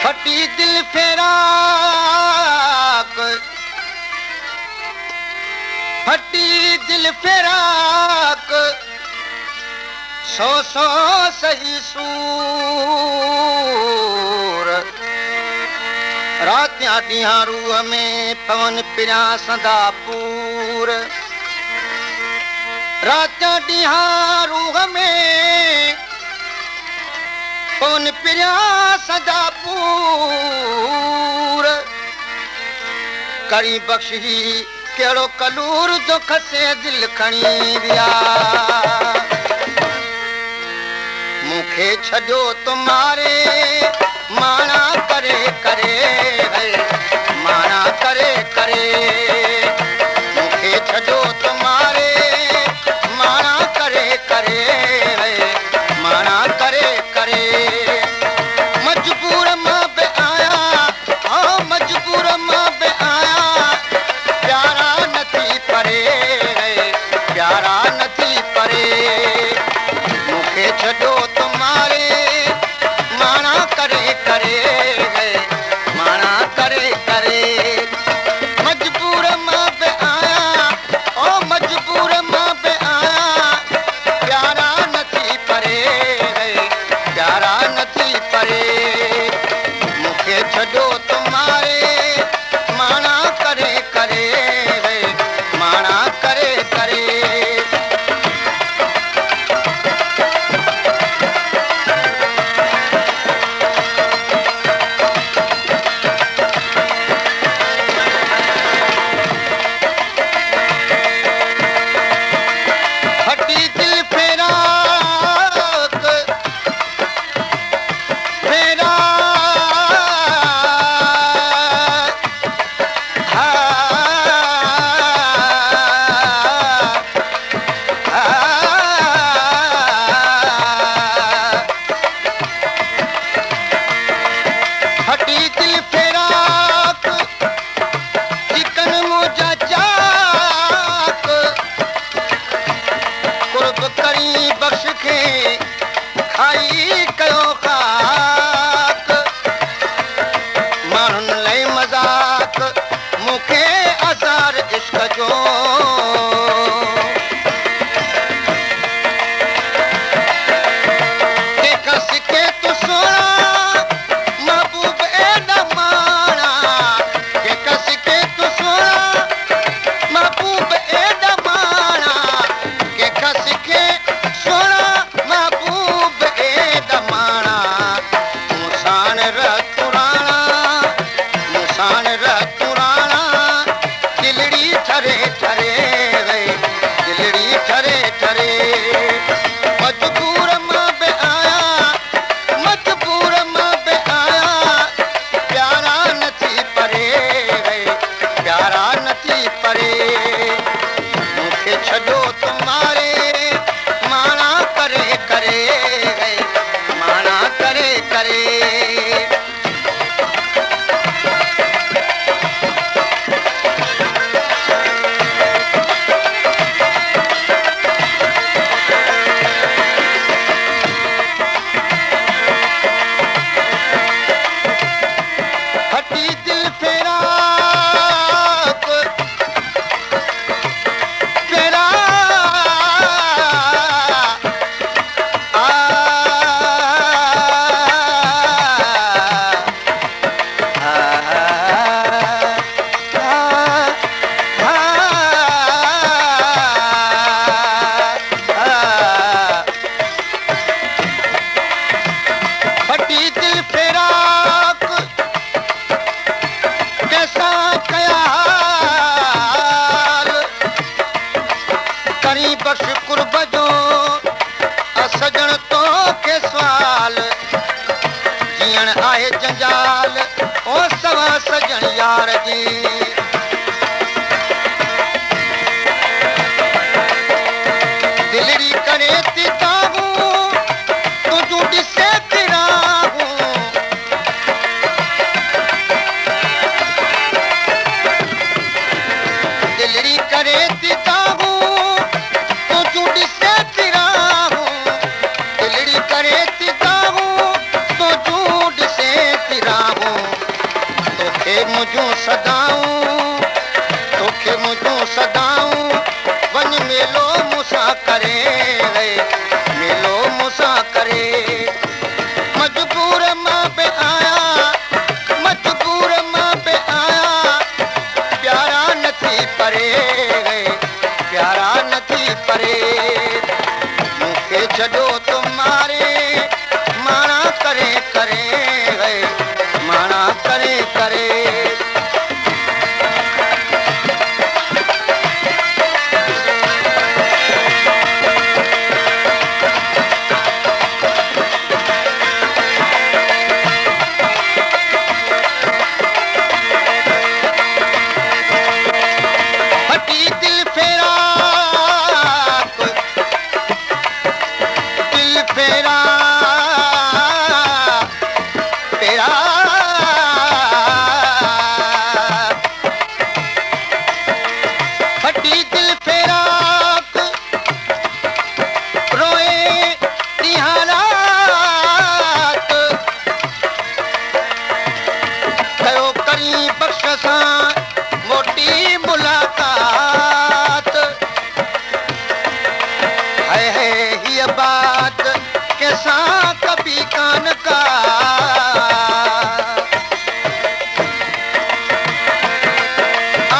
फटी दिल फेराक, फटी दिल फेराक, सो सही सूर। रातियां ॾींहं रूह में पवन पिया सदा पूर। रातियां ॾींहं रूह में पवन पिया सदा पूर। करी बख्शी कहिड़ो कलूर जो खसे दिल खणी विया। मूंखे छॾियो तुम्हारे माना करे करे, माना करे करे। मूंखे छॾियो तुम्हारे माना करे करे, माना करे करे। मजबूर मां बि आया, हाँ मजबूर मां बि आया। प्यारा नथी परे, प्यारा नथी परे। मूंखे छॾियो तुम्हारे माना करे करे, माना करे करे। मजबूर मां बि आया, ओ मजबूर मां बि आया। प्यारा नथी परे, प्यारा नथी परे। मूंखे छॾियो तुम्हारे माना करे करे, माना करे करे। जंजाल ओ सवा सजन यार जी। दिलड़ी करे थी ताहूं तुझू ॾिसे थी राहूं। दिलड़ी करे थी ताहूं तुझू ॾिसे थी राहूं। दिलड़ी करे थी ताहूं तुझू ॾिसे थी राहूं। है माना करे करे मोटी मुलाकात है ये बात कैसा कभी कान का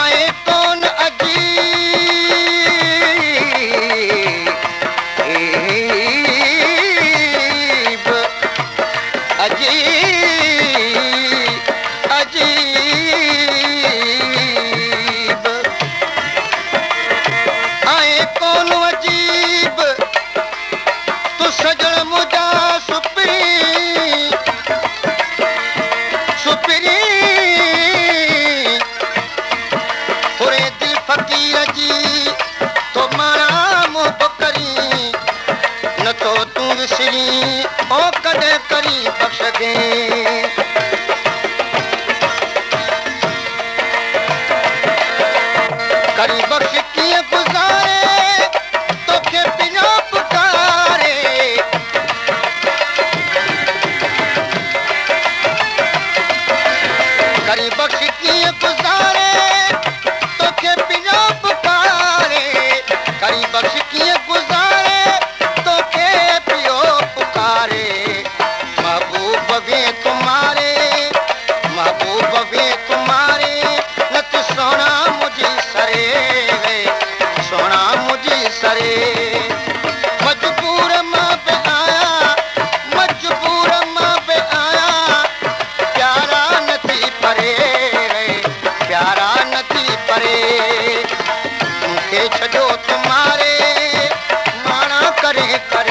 आए कौन अजीब अजीब अजीब आए कौन अजीब तू सजण मुझा सुपरी सुपरी थोरे दिल फकीर जी तो माना मुंह बकरी न तो तू विसरी ओ कदे करी बख्श दे करी बख्श किए गुजारे तो के बिना पुकारे करी बख्श किए गुजारे तो के बिना पुकारे करी बख्श किए गुजारे तो के पियो पुकारे महबूब वे तुम्हारे नत सोना मुझी सरे सोना मुझी सरे मजबूर मां पे आया प्यारा नथी परे प्यारा नथी परे मूंखे छॾो तुम्हारे माना करे करे